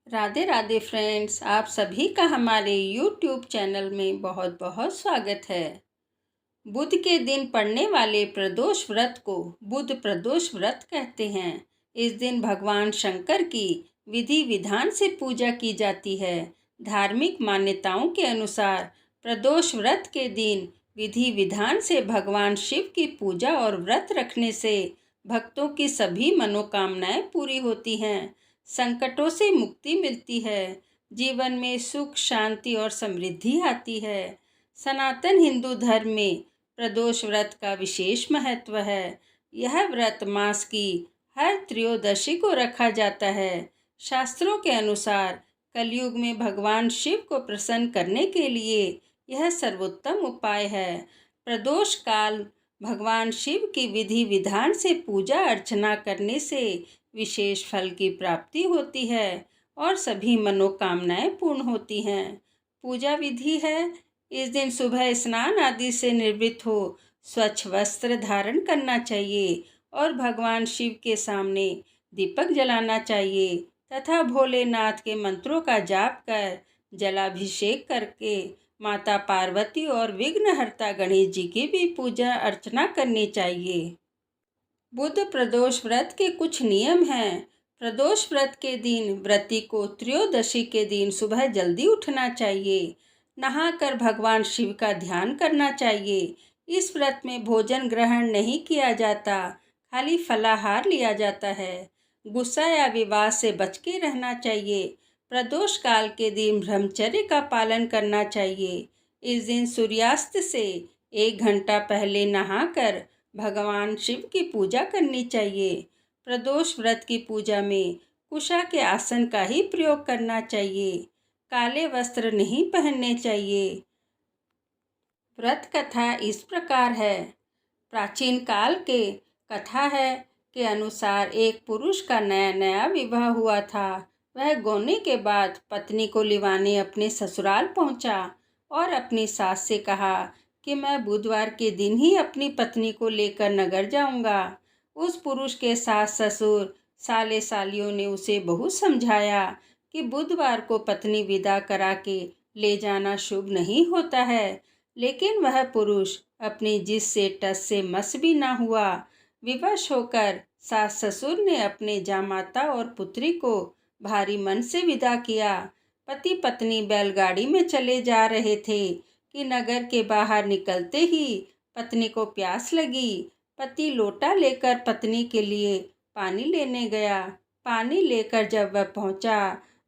Radhe Radhe friends, आप सभी का हमारे यूट्यूब चैनल में बहुत बहुत स्वागत है। बुध के दिन पड़ने वाले प्रदोष व्रत को बुध प्रदोष व्रत कहते हैं। इस दिन भगवान शंकर की विधि विधान से पूजा की जाती है। धार्मिक मान्यताओं के अनुसार प्रदोष व्रत के दिन विधि विधान से भगवान शिव की पूजा और व्रत रखने से भक्तों की सभी मनोकामनाएं पूरी होती हैं, संकटों से मुक्ति मिलती है, जीवन में सुख शांति और समृद्धि आती है। सनातन हिंदू धर्म में प्रदोष व्रत का विशेष महत्व है। यह व्रत मास की हर त्रयोदशी को रखा जाता है। शास्त्रों के अनुसार कलयुग में भगवान शिव को प्रसन्न करने के लिए यह सर्वोत्तम उपाय है। प्रदोष काल भगवान शिव की विधि विधान से पूजा अर्चना करने से विशेष फल की प्राप्ति होती है और सभी मनोकामनाएं पूर्ण होती हैं। पूजा विधि है, इस दिन सुबह स्नान आदि से निवृत्त हो स्वच्छ वस्त्र धारण करना चाहिए और भगवान शिव के सामने दीपक जलाना चाहिए तथा भोलेनाथ के मंत्रों का जाप कर जलाभिषेक करके माता पार्वती और विघ्नहर्ता गणेश जी की भी पूजा अर्चना करनी चाहिए। बुध प्रदोष व्रत के कुछ नियम हैं। प्रदोष व्रत के दिन व्रती को त्रयोदशी के दिन सुबह जल्दी उठना चाहिए। नहाकर भगवान शिव का ध्यान करना चाहिए। इस व्रत में भोजन ग्रहण नहीं किया जाता, खाली फलाहार लिया जाता है। गुस्सा या विवाद से बच के रहना चाहिए। प्रदोष काल के दिन ब्रह्मचर्य का पालन करना चाहिए। इस दिन सूर्यास्त से 1 घंटा पहले नहाकर भगवान शिव की पूजा करनी चाहिए। प्रदोष व्रत की पूजा में कुशा के आसन का ही प्रयोग करना चाहिए। काले वस्त्र नहीं पहनने चाहिए। व्रत कथा इस प्रकार है। प्राचीन काल के कथा है के अनुसार एक पुरुष का नया नया विवाह हुआ था। वह गोने के बाद पत्नी को लिवाने अपने ससुराल पहुंचा और अपनी सास से कहा कि मैं बुधवार के दिन ही अपनी पत्नी को लेकर नगर जाऊंगा। उस पुरुष के सास ससुर साले सालियों ने उसे बहुत समझाया कि बुधवार को पत्नी विदा करा के ले जाना शुभ नहीं होता है, लेकिन वह पुरुष अपनी जिद से टस से मस भी ना हुआ। विवश होकर सास ससुर ने अपने जामाता और पुत्री को भारी मन से विदा किया। पति पत्नी बैलगाड़ी में चले जा रहे थे कि नगर के बाहर निकलते ही पत्नी को प्यास लगी। पति लोटा लेकर पत्नी के लिए पानी लेने गया। पानी लेकर जब वह पहुंचा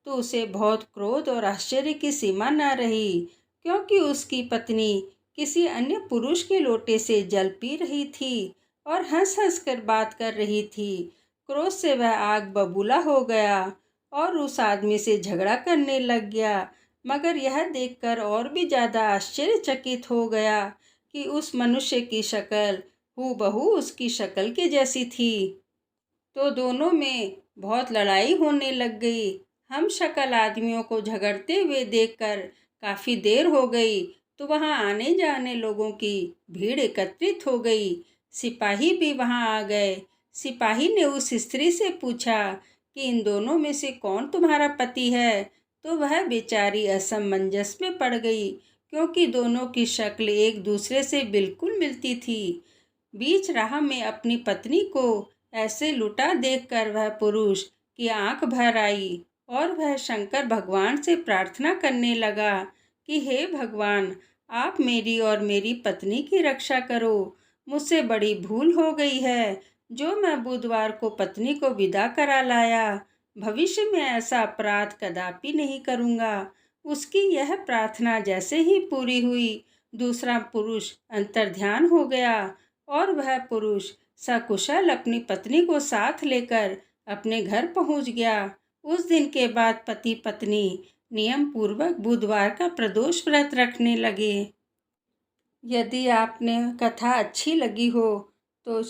तो उसे बहुत क्रोध और आश्चर्य की सीमा न रही, क्योंकि उसकी पत्नी किसी अन्य पुरुष के लोटे से जल पी रही थी और हंस हंस कर बात कर रही थी। क्रोध से वह आग बबूला हो गया और उस आदमी से झगड़ा करने लग गया, मगर यह देखकर और भी ज़्यादा आश्चर्यचकित हो गया कि उस मनुष्य की शक्ल हूबहू उसकी शक्ल के जैसी थी। तो दोनों में बहुत लड़ाई होने लग गई। हम शक्ल आदमियों को झगड़ते हुए देखकर काफ़ी देर हो गई तो वहाँ आने जाने लोगों की भीड़ एकत्रित हो गई। सिपाही भी वहाँ आ गए। सिपाही ने उस स्त्री से पूछा कि इन दोनों में से कौन तुम्हारा पति है, तो वह बेचारी असमंजस में पड़ गई, क्योंकि दोनों की शक्ल एक दूसरे से बिल्कुल मिलती थी। बीच राह में अपनी पत्नी को ऐसे लुटा देखकर वह पुरुष की आंख भर आई और वह शंकर भगवान से प्रार्थना करने लगा कि हे भगवान, आप मेरी और मेरी पत्नी की रक्षा करो। मुझसे बड़ी भूल हो गई है जो मैं बुधवार को पत्नी को विदा करा लाया। भविष्य में ऐसा अपराध कदापि नहीं करूँगा। उसकी यह प्रार्थना जैसे ही पूरी हुई, दूसरा पुरुष अंतर्ध्यान हो गया और वह पुरुष सकुशल अपनी पत्नी को साथ लेकर अपने घर पहुंच गया। उस दिन के बाद पति पत्नी नियम पूर्वक बुधवार का प्रदोष व्रत रखने लगे। यदि आपने कथा अच्छी लगी हो तो